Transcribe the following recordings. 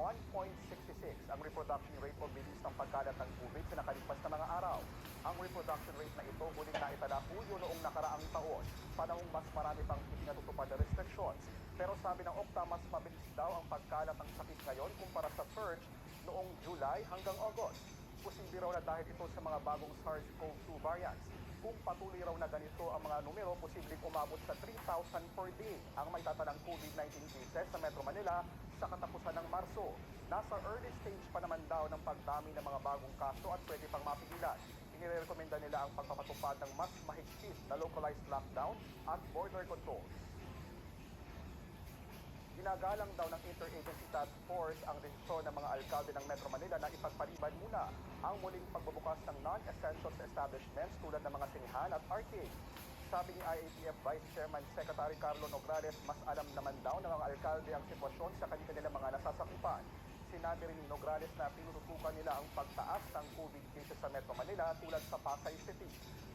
1.66 ang reproduction rate o bilis ng pagkalat ng COVID sa nakalipas na mga araw. Ang reproduction rate na ito huling naitala Hulyo noong nakaraang taon, panahong mas marami pang ipinatutupad na restrictions. Pero sabi ng Okta, mas mabilis daw ang pagkalat ng sakit ngayon kumpara sa surge noong July hanggang August. Posible raw na dahil ito sa mga bagong SARS-CoV-2 variants. Kung patuloy raw na ganito ang mga numero, posibleng umabot sa 3,000 per day ang may tatalang COVID-19 cases sa Metro Manila sa katapusan ng Marso. Nasa early stage pa naman daw ng pagdami ng mga bagong kaso at pwede pang mapigilan. Inirekomenda nila ang pagpapatupad ng mas mahigpit na localized lockdown at border control. Ginagalang daw ng Interagency Task Force ang desisyon ng mga alkalde ng Metro Manila na ipagpaliban muna ang muling pagbubukas ng non-essential establishments tulad ng mga sinihan at arcade. Sabi ni IATF Vice Chairman Secretary Carlo Nograles, mas alam naman daw ng mga alkalde ang sitwasyon sa kanilang mga nasasakupan. Sinabi rin ni Nograles na pinututukan nila ang pagtaas ng COVID cases sa Metro Manila tulad sa Pasay City.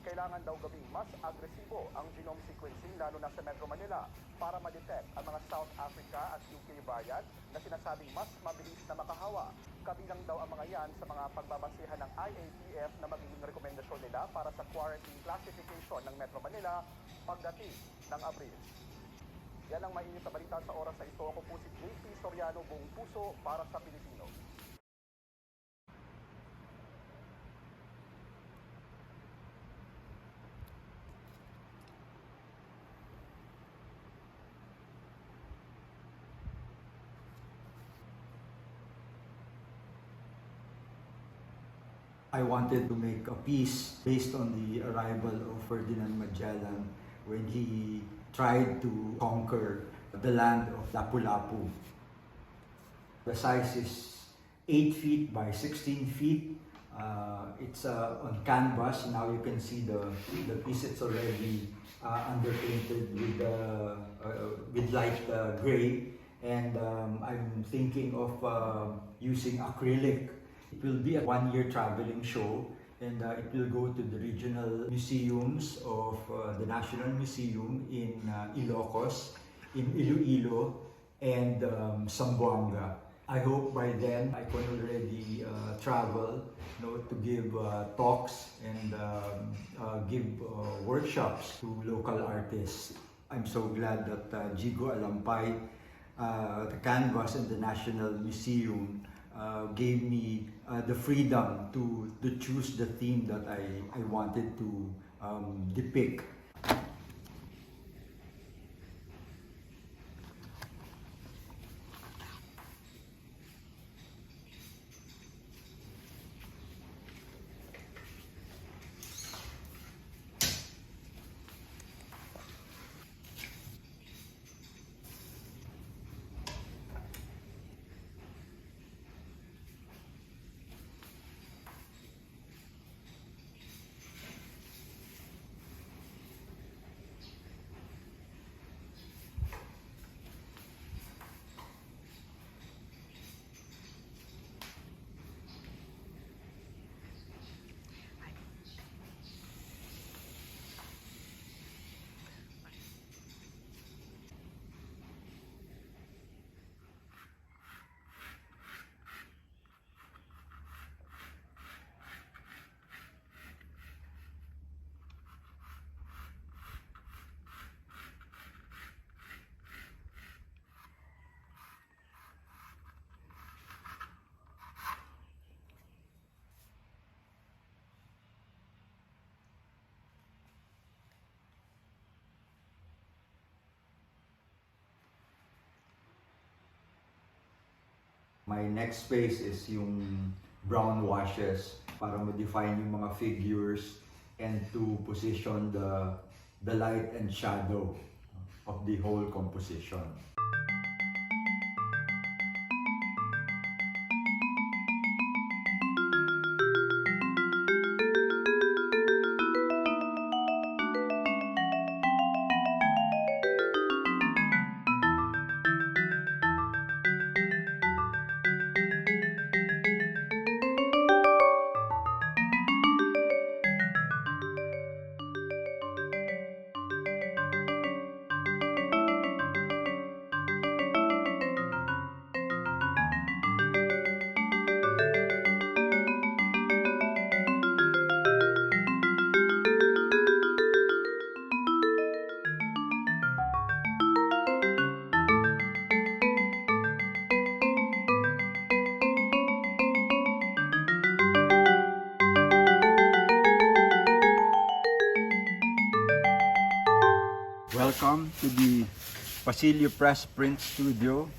Kailangan daw gawing mas agresibo ang genome sequencing lalo na sa Metro Manila para ma-detect ang mga South Africa at UK variant na sinasabing mas mabilis na makahawa. Kabilang daw ang mga yan sa mga pagbabasihan ng IATF na magiging rekomendasyon nila para sa quarantine classification ng Metro Manila pagdating ng Abril. Yan ang mainit na balita sa oras na ito. Ako po si JP Soriano, buong puso para sa Pilipino. I wanted to make a piece based on the arrival of Ferdinand Magellan when he tried to conquer the land of Lapu-Lapu. The size is 8 feet by 16 feet. It's on canvas. Now you can see the piece. It's already underpainted with light gray. And I'm thinking of using acrylic. It will be a one-year traveling show, and it will go to the regional museums of the National Museum in Ilocos, in Iloilo, and Zamboanga. I hope by then I can already travel, to give talks and give workshops to local artists. I'm so glad that Jigo Alampay, the canvas and the National Museum gave me the freedom to choose the theme that I wanted to depict. My next phase is yung brown washes para ma-define yung mga figures and to position the light and shadow of the whole composition. Welcome to the Pasilio Press Print Studio.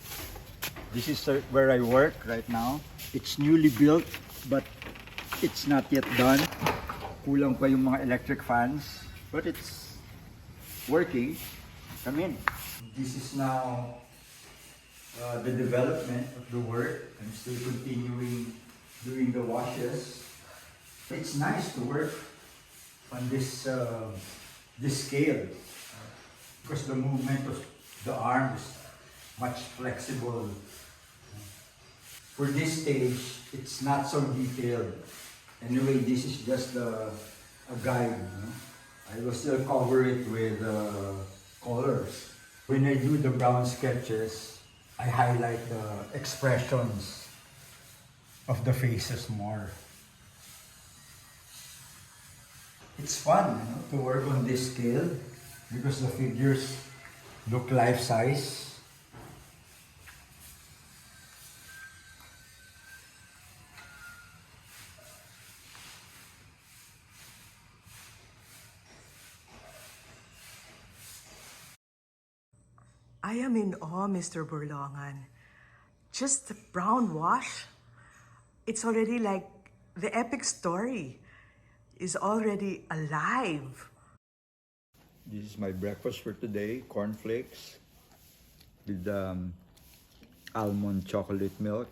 This is where I work right now. It's newly built but it's not yet done. Kulang pa yung mga electric fans, but it's working. Come in. This is now the development of the work. I'm still continuing doing the washes. It's nice to work on this scale because the movement of the arm is much flexible. For this stage, it's not so detailed. Anyway, this is just a guide. I will still cover it with colors. When I do the brown sketches, I highlight the expressions of the faces more. It's fun, to work on this scale because the figures look life-size. I am in awe, Mr. Borlongan. Just the brown wash. It's already like the epic story is already alive. This is my breakfast for today, cornflakes with almond chocolate milk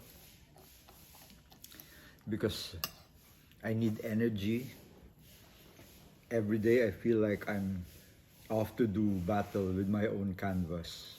because I need energy. Every day I feel like I'm off to do battle with my own canvas.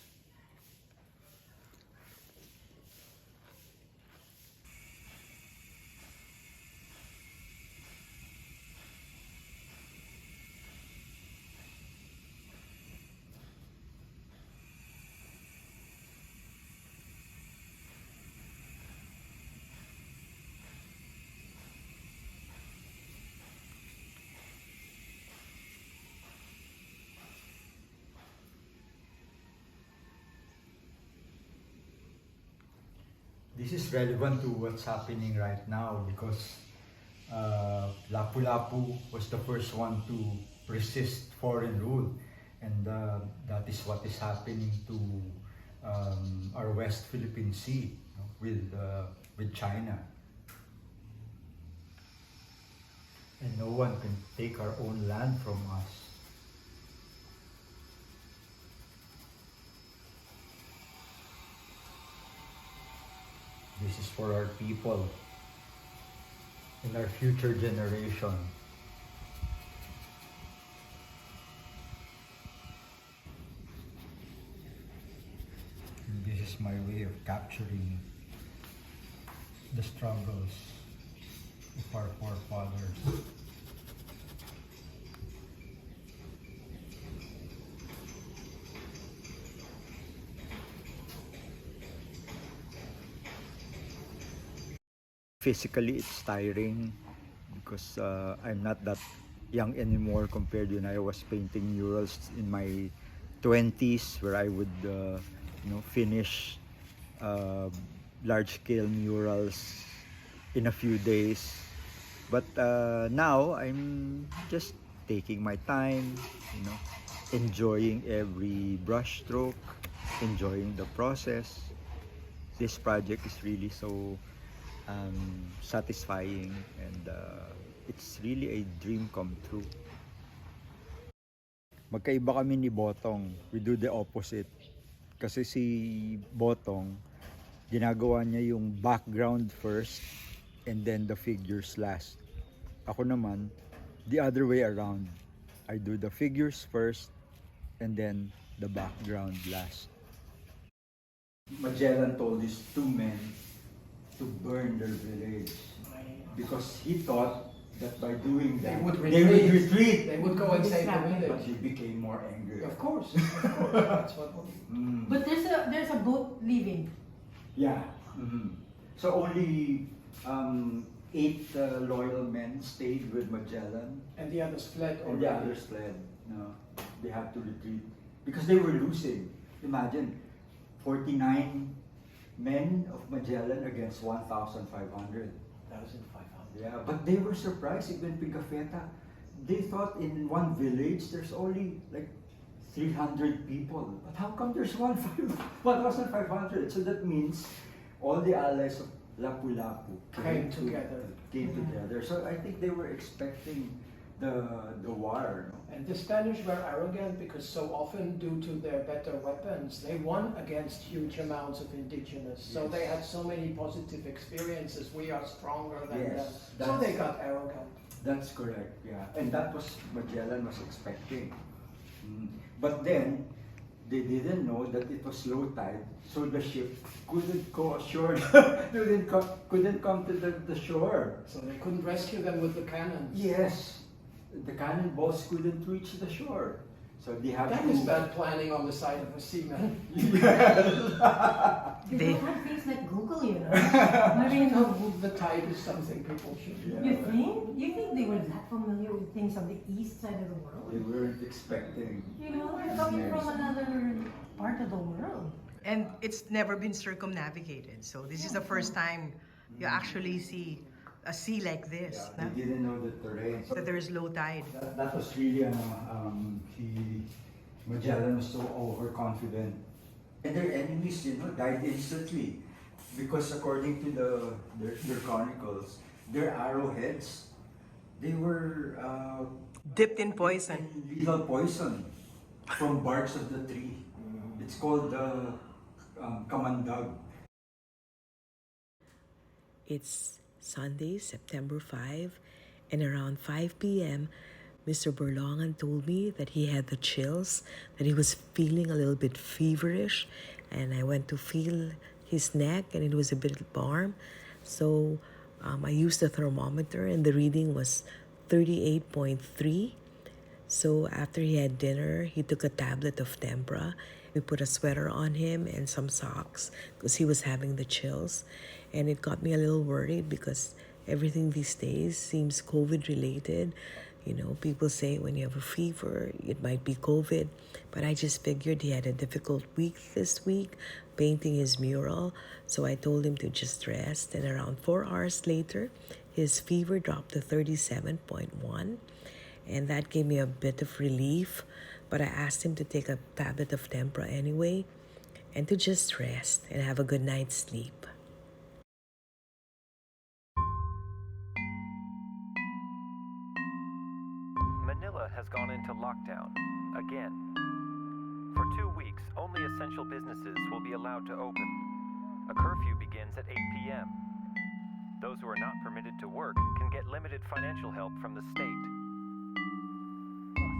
This is relevant to what's happening right now because Lapu-Lapu was the first one to resist foreign rule, and that is what is happening to our West Philippine Sea, with China. And no one can take our own land from us. This is for our people and our future generation. And this is my way of capturing the struggles of our forefathers. Physically, it's tiring because I'm not that young anymore compared when I was painting murals in my 20s, where I would finish large-scale murals in a few days. But now I'm just taking my time, enjoying every brush stroke, enjoying the process. This project is really so satisfying, and it's really a dream come true. Magkaiba kami ni Botong. We do the opposite. Kasi si Botong, ginagawa niya yung background first and then the figures last. Ako naman, the other way around. I do the figures first and then the background last. Magellan told these two men to burn their village because he thought that by doing that they would retreat. They would go and save the But village. he became more angry. Of course. That's what we do. But there's a boat leaving. Yeah. So only 8 loyal men stayed with Magellan, And the others fled and already. the others fled. No, they had to retreat because they were losing. Imagine, 49 men of Magellan against 1,500. 1,500. Yeah, but they were surprised even Pigafetta. They thought in one village there's only like 300 people. But how come there's 1,500? So that means all the allies of Lapu-Lapu Came together. Came together. So I think they were expecting the war. No? And the Spanish were arrogant because so often, due to their better weapons, they won against huge amounts of indigenous. So Yes. they had so many positive experiences. We are stronger than Yes, them. So that's- they got arrogant. That's correct, yeah. And that was Magellan was expecting. But then, they didn't know that it was low tide, so the ship couldn't go ashore, couldn't come to the shore. So they couldn't rescue them with the cannons. Yes, the cannonballs couldn't reach the shore. So they have That to... is bad planning on the side of a seaman. They They- don't have things like Google, you know. I mean, The tide is something people should do. you think? You think they were that familiar with things on the east side of the They world? weren't expecting. You know, they're coming from another part of the world. And it's never been circumnavigated. So this is the first time you actually see a sea like this. Yeah, they didn't know the terrain. So That there is low tide. that was really, Magellan was so overconfident. And their enemies, died instantly. Because according to their chronicles, their arrowheads, they were Dipped in poison. in lethal poison from barks of the tree. It's called the kamandag. It's Sunday, September 5, and around 5 p.m., Mr. Borlongan told me that he had the chills, that he was feeling a little bit feverish, and I went to feel his neck, and it was a bit warm. So I used the thermometer, and the reading was 38.3. So after he had dinner, he took a tablet of Tempra. We put a sweater on him and some socks because he was having the chills. And it got me a little worried because everything these days seems COVID related. You know, people say when you have a fever, it might be COVID. But I just figured he had a difficult week this week, painting his mural. So I told him to just rest. And around 4 hours later, his fever dropped to 37.1. And that gave me a bit of relief. But I asked him to take a tablet of Tempra anyway and to just rest and have a good night's sleep. Manila has gone into lockdown again. For 2 weeks, only essential businesses will be allowed to open. A curfew begins at 8 p.m. Those who are not permitted to work can get limited financial help from the state.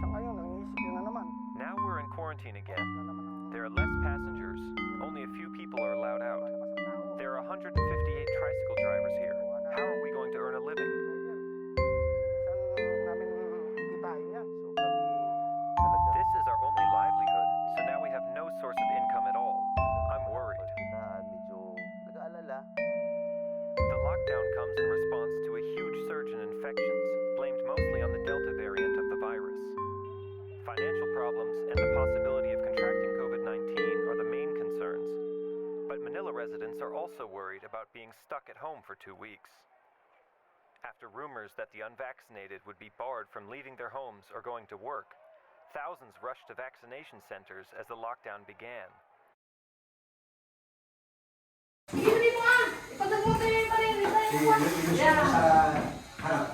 Sa ngayon, nangiisip yun na naman. Now we're in quarantine again. Na naman ang There are less passengers. Only a few people are allowed out. malakas ang tao. There are 158 tricycle drivers here. How are we going to earn a living? Saan namin kikitain yan? This is our only livelihood, so now we have no source of income at all. I'm worried. The lockdown comes in response to a huge surge in infections, blamed mostly on the Delta variant of the virus. Financial problems and the possibility of contracting COVID-19 are the main concerns. But Manila residents are also worried about being stuck at home for 2 weeks. After rumors that the unvaccinated would be barred from leaving their homes or going to work, thousands rushed to vaccination centers as the lockdown began. Hindi mo ah! Ipagdabuti pa rin! Ilusyon mo sa harap.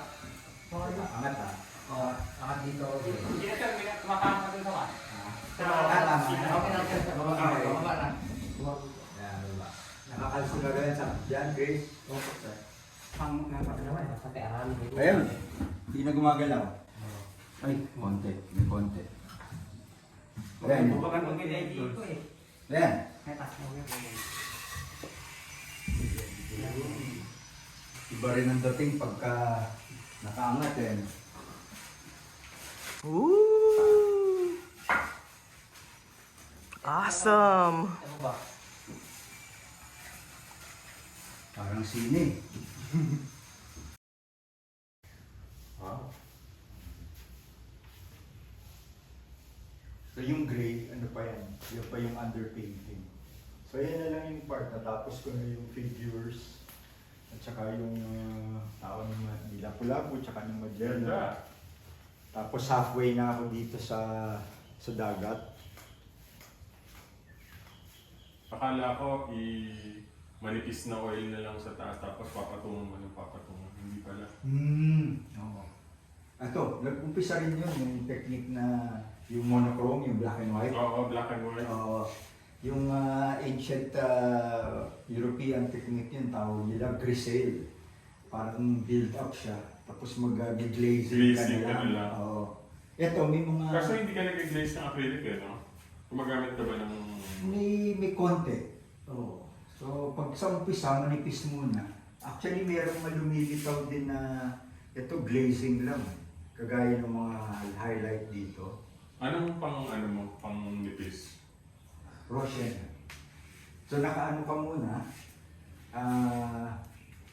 Angat ha. Angat dito. Hindi na sir, kumakain ka dun sa ka. Tama. Okay lang sir, bababa na. Yan, baba. Nakakalso na rin sa dyan, Grace. Pang napagalaman, pati arami. Ayun. Hindi na gumagalaw. Ay, konti. May konti. Ayan. Bubakan mo gina dito eh. Ayan. May tas mo yun. Iba rin ang dating pagka nakaangat eh. Ooh! Awesome! Ano ba? Parang sine. Wow. So yung gray, ano pa yan? Yan pa yung underpainting. So yan na lang yung part. Natapos ko na yung figures. At saka yung tao ng Lapu-Lapu, tsaka ng Magellan. Tapos halfway na ako dito sa dagat. Akala ko manipis na oil na lang sa taas tapos papatungan mo ng papatungan. Hindi pala. Oo. Ito, nag-umpisa rin yun, yung technique na yung monochrome, yung black and white. Oo, black and white. Oo. Yung ancient European technique yun, tawag nila griselle. Parang build up siya, tapos mag-glazing Glazing ka na lang. Oo. Ito, may mga... Kaso hindi ka nag-glaze ng acrylic eh, no? Gumagamit ka ba ng... May konti. Oo. So, pag sa umpisa, manipis muna. Actually, mayroong malumilitaw din na ito glazing lang. Kagaya ng mga highlight dito. Anong pang nipis? Roshen. So, nakaano ka muna.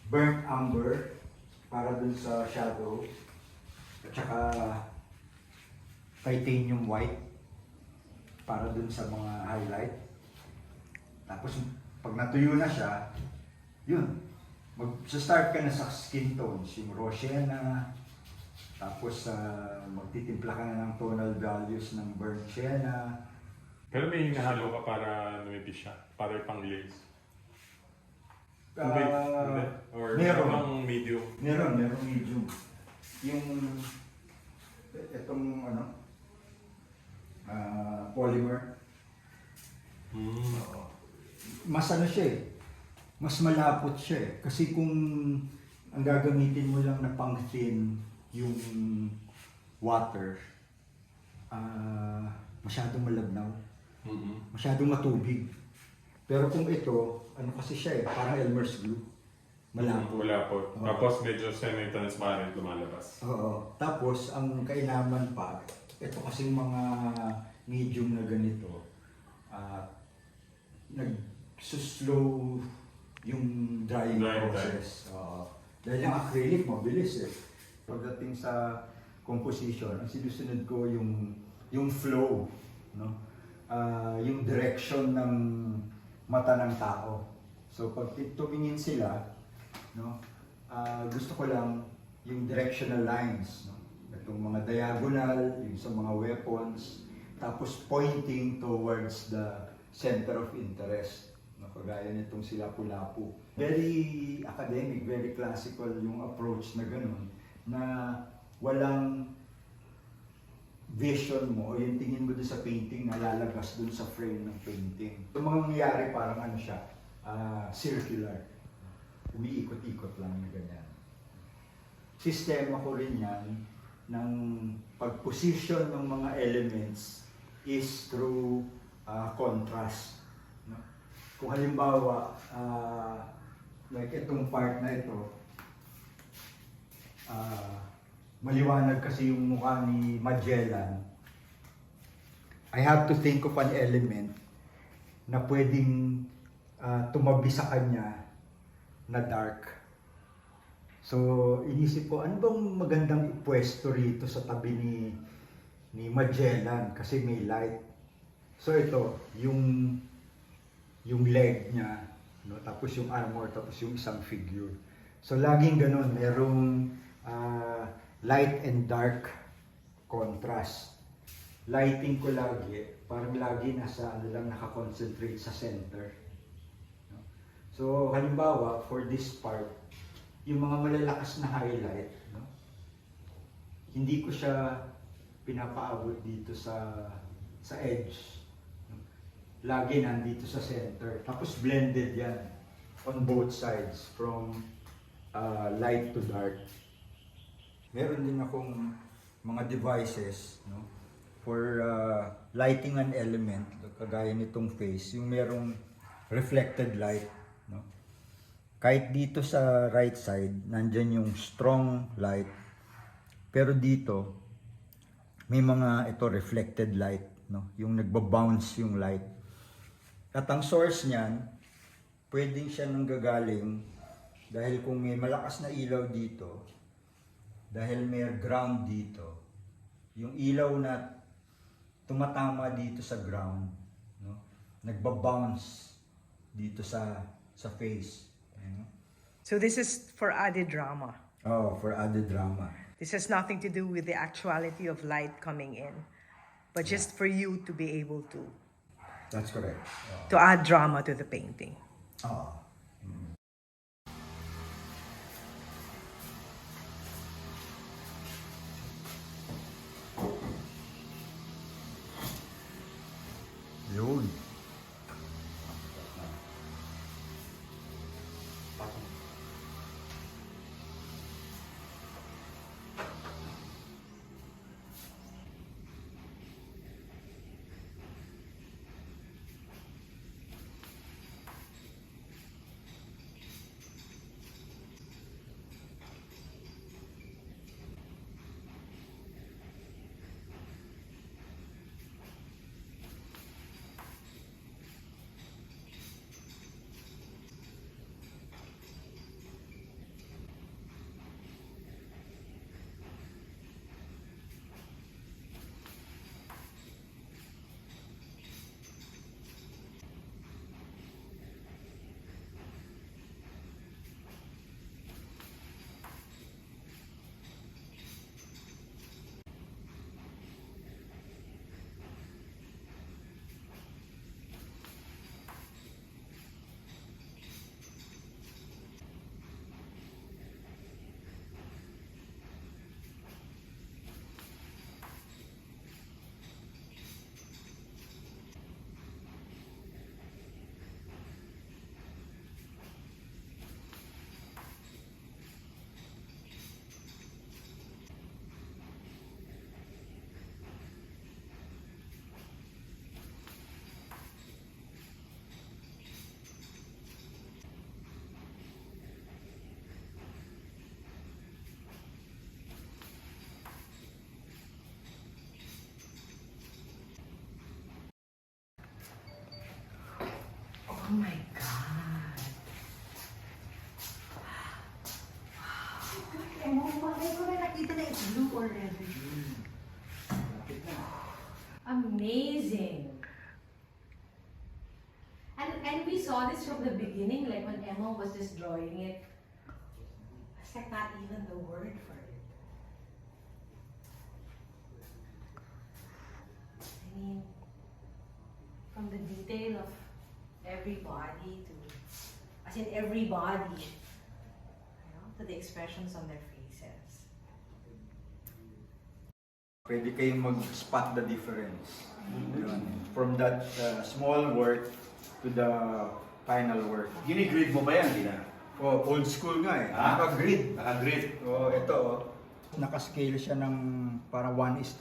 Burnt umber para dun sa shadow. At saka titanium white para dun sa mga highlight. Tapos, pag natuyo na siya, yun. Mag-start ka na sa skin tones, yung Roshena, tapos magtitimpla ka na ng tonal values ng burnt sienna. Pero may hinahalo ka para lumipis siya, para ipang glaze. Hindi. Or Meron. medium. Meron medium. Yung itong polymer. Oo. Mas siya eh. Mas malapot siya eh. Kasi kung ang gagamitin mo lang na pang-thin yung water, masyadong malabnaw. Masyadong matubig. Pero kung ito, ano kasi siya eh, parang Elmer's glue. Malapot. Malapot. Tapos medyo semi-transparent lumalabas. Oo. Tapos, ang kailangan pa, ito kasing mga medium na ganito, nag-slow yung drying process. Dahil yung acrylic, mabilis eh. Pagdating sa composition, ang sinusunod ko yung flow, no? Yung direction ng mata ng tao. So pag tumingin sila, no, gusto ko lang yung directional lines, no? Itong mga diagonal, yung sa mga weapons, tapos pointing towards the center of interest. Kagaya nitong si Lapu-Lapu. Very academic, very classical yung approach na ganun, na walang vision mo o yung tingin mo doon sa painting na lalabas doon sa frame ng painting. Yung mga nangyayari parang siya, circular. Umiikot-ikot lang na ganyan. Sistema ko rin yan ng pag-position ng mga elements is through contrast. Kung halimbawa, like itong part na ito, maliwanag kasi yung mukha ni Magellan, I have to think of an element na pwedeng tumabi sa kanya na dark. So, inisip ko, ano bang magandang ipwesto rito sa tabi ni Magellan kasi may light. So ito, yung leg niya, no? Tapos yung armor, tapos yung isang figure. So laging ganun, merong light and dark contrast. Lighting ko lagi, parang lagi nasa nakakoncentrate sa center. No? So halimbawa, for this part, yung mga malalakas na highlight, no? Hindi ko siya pinapaabot dito sa edge. Lagi nandito sa center. Tapos blended yan on both sides from light to dark. Meron din akong mga devices, no, for lighting an element, kagaya nitong face, yung merong reflected light, no. Kahit dito sa right side, nandyan yung strong light, pero dito may mga reflected light, no, yung nagbabounce yung light. At ang source niyan, pwedeng siya nanggagaling dahil kung may malakas na ilaw dito, dahil may ground dito, yung ilaw na tumatama dito sa ground, no, nagbabounce dito sa face. You know? So this is for added drama. Oh, for added drama. This has nothing to do with the actuality of light coming in, but just for you to be able to That's correct. to add drama to the painting. Oo. Yun. Oh my God. Bakit ko na nakita na it's blue already? Amazing. And we saw this from the beginning, like when Emma was just drawing it. It's like not even the word for it. I mean, from the detail of everybody to, as in everybody, you know, to the expressions on their faces. Pwede kayong mag-spot the difference. Yun. From that small work to the final work. Gini-grid mo ba yan, di na? Oh, old school nga eh. Ha? Naka-grid. Naka-grid. Oh, ito oh. Naka-scale siya ng parang 1:1.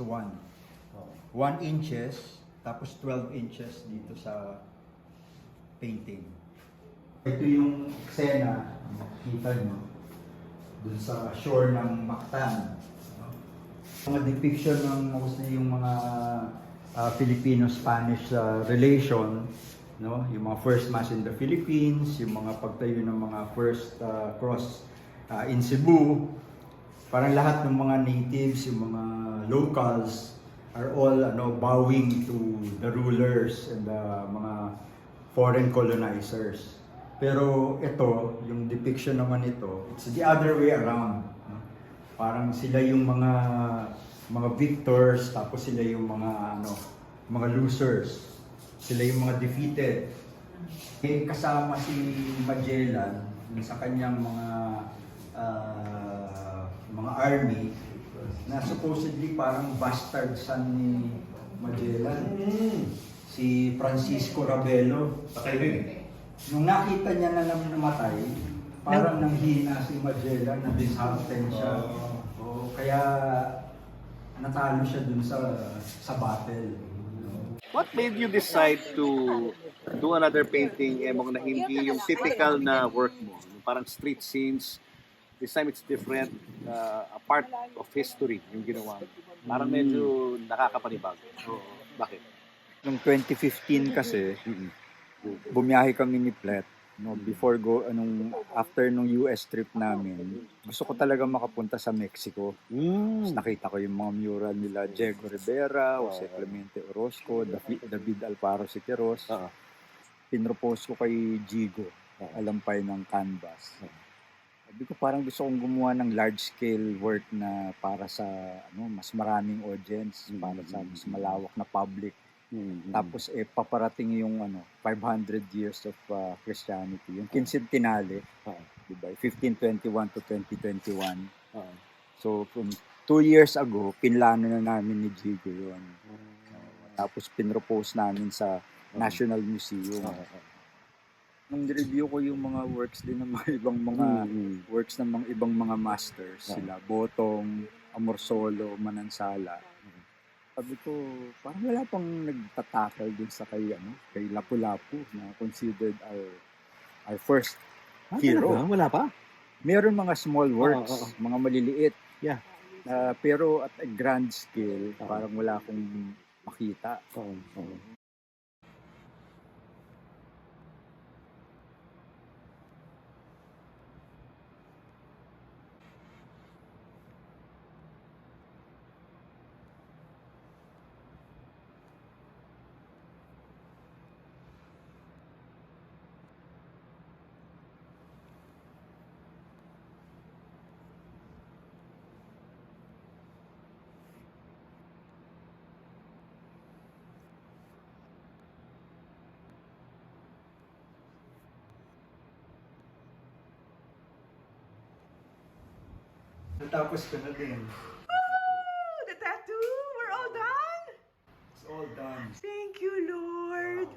1 inches, tapos 12 inches dito sa painting. Ito yung eksena, kita nyo, dun sa shore ng Mactan. Mga depiction ng mostly yung mga Filipino-Spanish relation, no? Yung mga first mass in the Philippines, yung mga pagtayo ng mga first cross in Cebu. Parang lahat ng mga natives, yung mga locals are all bowing to the rulers and the mga foreign colonizers. Pero ito, yung depiction naman ito, it's the other way around. No? Parang sila yung mga victors, tapos sila yung mga losers. Sila yung mga defeated. Eh, kasama si Magellan sa kanyang mga army na supposedly parang bastard son ni Magellan. Si Francisco Ravelo. Patay din eh. Nung nakita niya na namatay, parang nanghina si Magellan, na disheartened siya. Oh, kaya natalo siya dun sa battle. What made you decide to do another painting, Emong, na hindi yung typical na work mo? Yung parang street scenes. This time it's different. A part of history yung ginawa. Parang medyo nakakapanibago. So, bakit? Noong 2015 kasi, bumiyahe kami ni Plet. No, after nung US trip namin, gusto ko talaga makapunta sa Mexico. Tapos nakita ko yung mga mural nila Diego Rivera, Jose Clemente Orozco, David Alfaro Siqueiros. Pinropose ko kay Jigo, alampay ng canvas. Sabi ko parang gusto kong gumawa ng large scale work na para sa mas maraming audience, para sa mas malawak na public. Tapos paparating yung 500 years of Christianity, yung quincentenale, di ba? 1521 to 2021. So from 2 years ago, pinlano na namin ni Jigo yun. Tapos pinropose namin sa National Museum. Nung review ko yung mga works din ng mga ibang mga works ng mga ibang mga masters, sila Botong, Amorsolo, Manansala. Sabi ko, parang wala pang nagtatakal din sa kay Lapu-Lapu na considered our first hero. Wala pa? Meron mga small works, mga maliliit. Yeah. Pero at a grand scale, parang wala akong makita. Natapos ko na din. Oh, the tattoo! We're all done? It's all done. Thank you, Lord.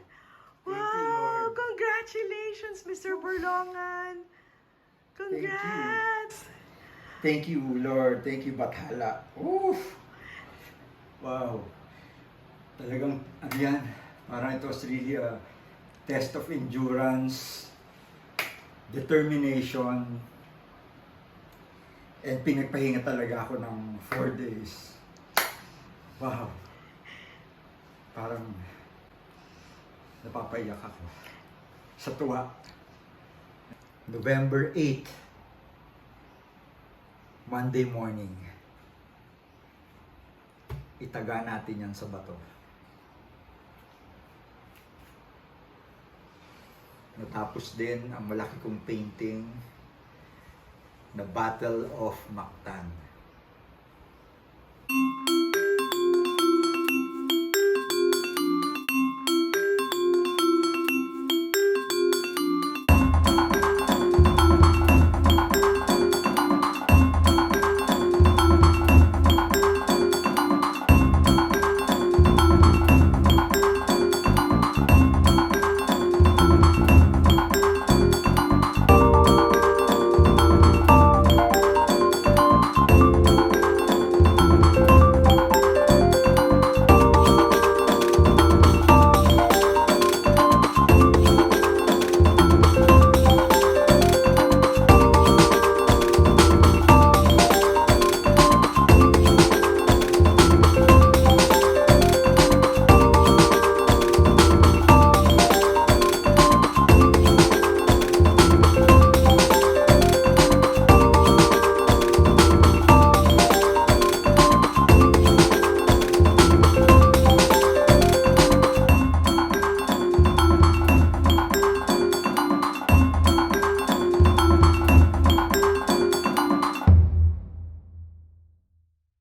Wow. Thank you, Wow, Lord. congratulations, Mr. Borlongan. Congrats. Thank you, Lord. Thank you, Bathala. Oof! Wow. Talagang, yan, parang it was really a test of endurance, determination, and pinagpahinga talaga ako ng 4 days. Wow. Parang napapaiyak ako sa tuwa. November 8, Monday morning. Itaga natin yan sa bato. Natapos din ang malaki kong painting, The Battle of Mactan.